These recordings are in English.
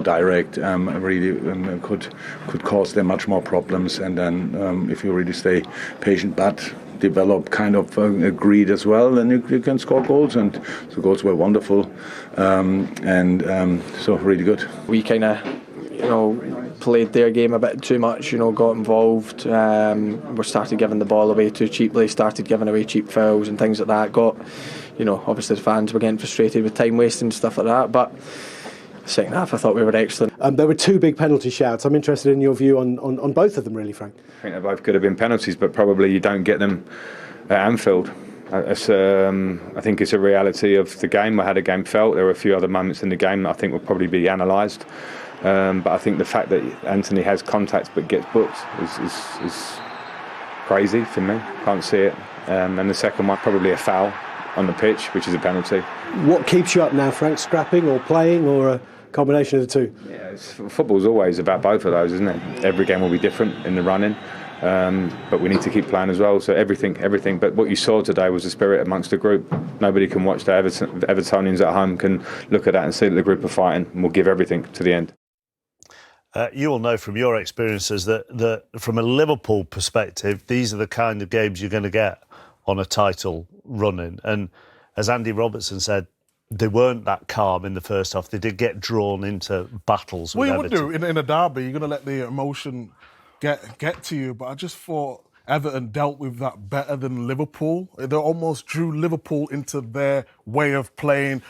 direct, really could cause them much more problems. And then if you really stay patient but develop kind of greed as well, then you can score goals, and the goals were wonderful, and so really good. We kind of played their game a bit too much, got involved, we started giving the ball away too cheaply, started giving away cheap fouls and things like that. Obviously the fans were getting frustrated with time wasting and stuff like that, but second half I thought we were excellent. There were two big penalty shouts. I'm interested in your view on both of them, really, Frank. I think they both could have been penalties, but probably you don't get them at Anfield. I think it's a reality of the game. I had a game felt. There were a few other moments in the game that I think will probably be analysed. But I think the fact that Anthony has contacts but gets booked is crazy for me. Can't see it. And the second one, probably a foul on the pitch, which is a penalty. What keeps you up now, Frank? Scrapping or playing, or a combination of the two? Yeah, football's always about both of those, isn't it? Every game will be different in the running, but we need to keep playing as well. So everything. But what you saw today was the spirit amongst the group. Nobody can watch the Evertonians at home can look at that and see that the group are fighting, and we'll give everything to the end. You will know from your experiences that from a Liverpool perspective, these are the kind of games you're going to get on a title run-in. And as Andy Robertson said, they weren't that calm in the first half. They did get drawn into battles with Everton. Well, you would do. In a derby, you're going to let the emotion get to you. But I just thought Everton dealt with that better than Liverpool. They almost drew Liverpool into their way of playing.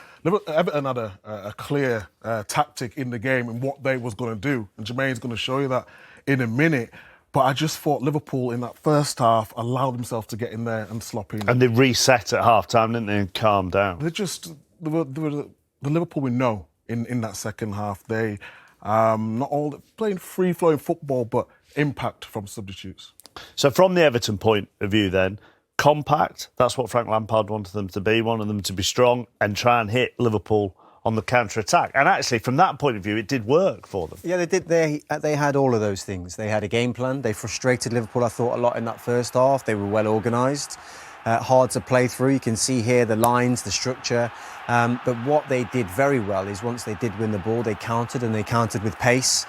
Everton had a clear tactic in the game and what they was going to do. And Jermaine's going to show you that in a minute. But I just thought Liverpool in that first half allowed themselves to get in there and slop in. And they reset at half-time, didn't they, and calmed down. They were the Liverpool we know in that second half. They not all playing free-flowing football, but impact from substitutes. So from the Everton point of view then, compact, that's what Frank Lampard wanted them to be, wanted them to be strong and try and hit Liverpool on the counter-attack. And actually, from that point of view, it did work for them. Yeah, they did. They had all of those things. They had a game plan. They frustrated Liverpool, I thought, a lot in that first half. They were well organised, hard to play through. You can see here the lines, the structure. But what they did very well is once they did win the ball, they countered, and they countered with pace.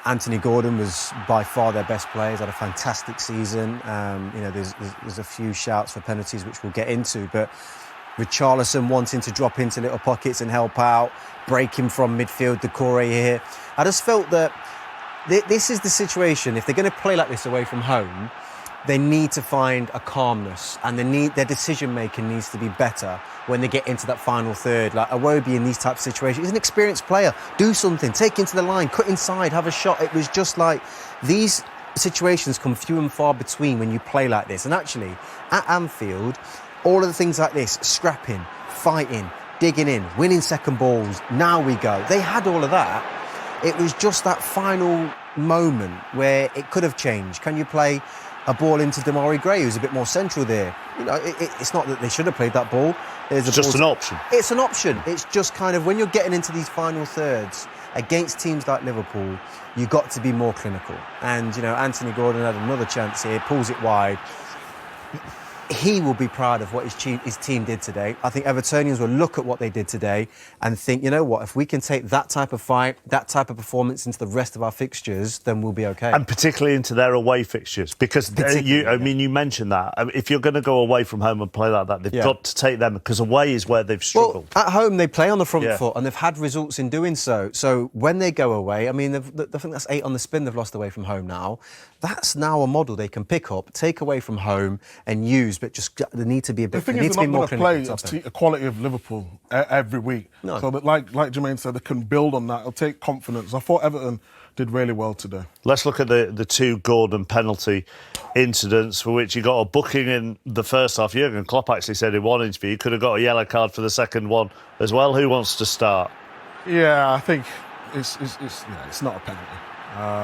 Anthony Gordon was by far their best player. He's had a fantastic season. There's a few shouts for penalties, which we'll get into, but Richarlison wanting to drop into little pockets and help out, break him from midfield, Decore here. I just felt that this is the situation. If they're going to play like this away from home, they need to find a calmness, and their decision-making needs to be better when they get into that final third. Like Iwobi in these types of situations, he's an experienced player. Do something, take into the line, cut inside, have a shot. It was just like these situations come few and far between when you play like this. And actually, at Anfield, all of the things like this, scrapping, fighting, digging in, winning second balls, now we go. They had all of that. It was just that final moment where it could have changed. Can you play a ball into Damari Gray, who's a bit more central there? It's not that they should have played that ball. It's just an option. It's an option. It's just kind of when you're getting into these final thirds against teams like Liverpool, you've got to be more clinical. And, Anthony Gordon had another chance here, pulls it wide. He will be proud of what his team did today. I think Evertonians will look at what they did today and think, you know what, if we can take that type of fight, that type of performance into the rest of our fixtures, then we'll be okay. And particularly into their away fixtures, because you mentioned that. If you're going to go away from home and play like that, they've got to take them, because away is where they've struggled. Well, at home, they play on the front foot, and they've had results in doing so. So when they go away, I think that's 8 on the spin they've lost away from home now. That's now a model they can pick up, take away from home and use, but just they need to be a bit. The thing is, they're not going to play a quality of Liverpool every week. No. So that, like Jermaine said, they can build on that. It'll take confidence. I thought Everton did really well today. Let's look at the two Gordon penalty incidents for which he got a booking in the first half. Jurgen Klopp actually said in one interview he could have got a yellow card for the second one as well. Who wants to start? Yeah, I think it's not a penalty.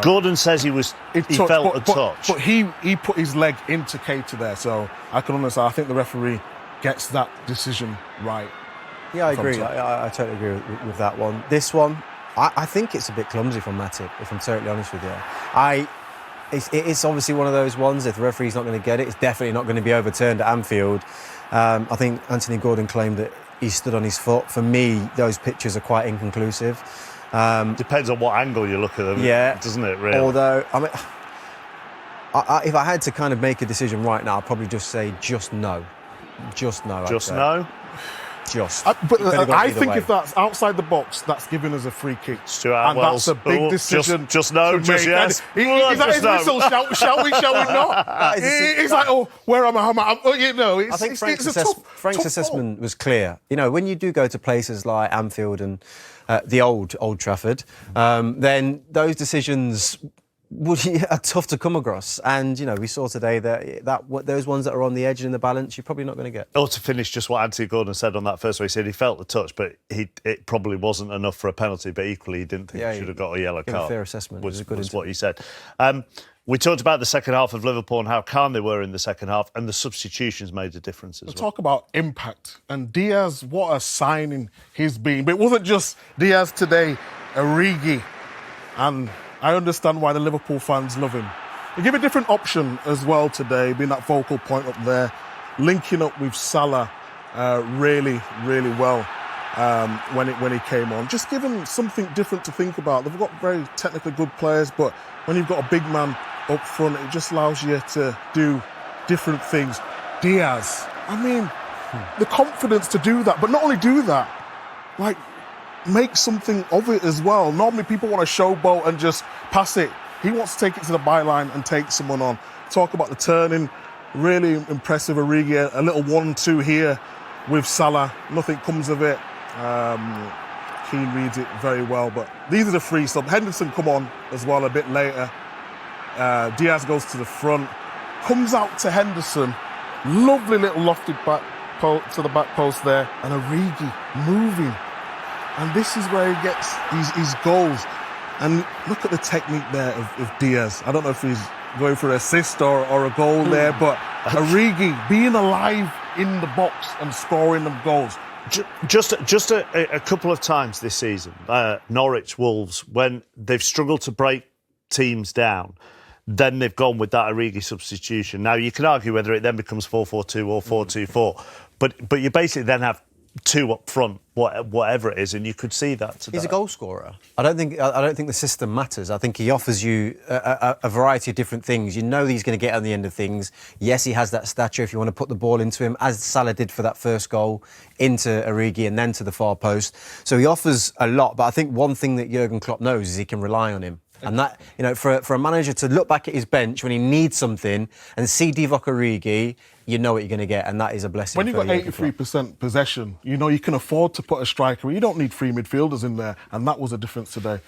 Gordon says he felt a touch. But he put his leg into Keita there, so I can understand. I think the referee gets that decision right. Yeah, I agree. I totally agree with that one. This one, I think it's a bit clumsy from Matip, if I'm totally honest with you. It's obviously one of those ones, if the referee's not going to get it, it's definitely not going to be overturned at Anfield. I think Anthony Gordon claimed that he stood on his foot. For me, those pictures are quite inconclusive. Depends on what angle you look at them, doesn't it, really? Although, I mean, if I had to kind of make a decision right now, I'd probably just say just no. Just no. Just no? Just. But I think way. if that's outside the box, that's giving us a free kick. Stuart and Wells. that's a big decision. Just no, to just make. yes. Is that his whistle? Shall we not? It's like, oh, where am I? You know, I think Frank's tough assessment was clear. You know, when you do go to places like Anfield and the old Old Trafford, then those decisions are tough to come across. And, you know, we saw today that those ones that are on the edge and in the balance, you're probably not going to get. Or to finish just what Anthony Gordon said on that first one, he said he felt the touch, but it probably wasn't enough for a penalty, but equally he didn't think he should have got a yellow card. A fair assessment. Was what he said. We talked about the second half of Liverpool and how calm they were in the second half, and the substitutions made a difference as well. Talk about impact. And Diaz, what a signing he's been. But it wasn't just Diaz today, Origi. And I understand why the Liverpool fans love him. He gave a different option as well today, being that focal point up there, linking up with Salah really, really well when he came on. Just give him something different to think about. They've got very technically good players, but when you've got a big man up front, it just allows you to do different things. Diaz, I mean, the confidence to do that, but not only do that, like, make something of it as well. Normally people want to showboat and just pass it. He wants to take it to the byline and take someone on. Talk about the turning, really impressive. Origi, a little 1-2 here with Salah. Nothing comes of it. Keane reads it very well, but these are the free subs. Henderson come on as well a bit later. Diaz goes to the front, comes out to Henderson. Lovely little lofted back to the back post there, and Origi moving. And this is where he gets his goals. And look at the technique there of Diaz. I don't know if he's going for an assist or a goal there, but Origi being alive in the box and scoring them goals. Just a couple of times this season, Norwich, Wolves, when they've struggled to break teams down, then they've gone with that Origi substitution. Now, you can argue whether it then becomes 4-4-2 or 4-2-4, but you basically then have two up front, whatever it is, and you could see that today. He's a goal scorer. I don't think the system matters. I think he offers you a variety of different things. You know that he's going to get on the end of things. Yes, he has that stature if you want to put the ball into him, as Salah did for that first goal, into Origi and then to the far post. So he offers a lot, but I think one thing that Jurgen Klopp knows is he can rely on him. And that, you know, for a manager to look back at his bench when he needs something and see Divock Origi, you know what you're going to get, and that is a blessing. When you've got 83% possession, you know you can afford to put a striker. You don't need three midfielders in there, and that was a difference today.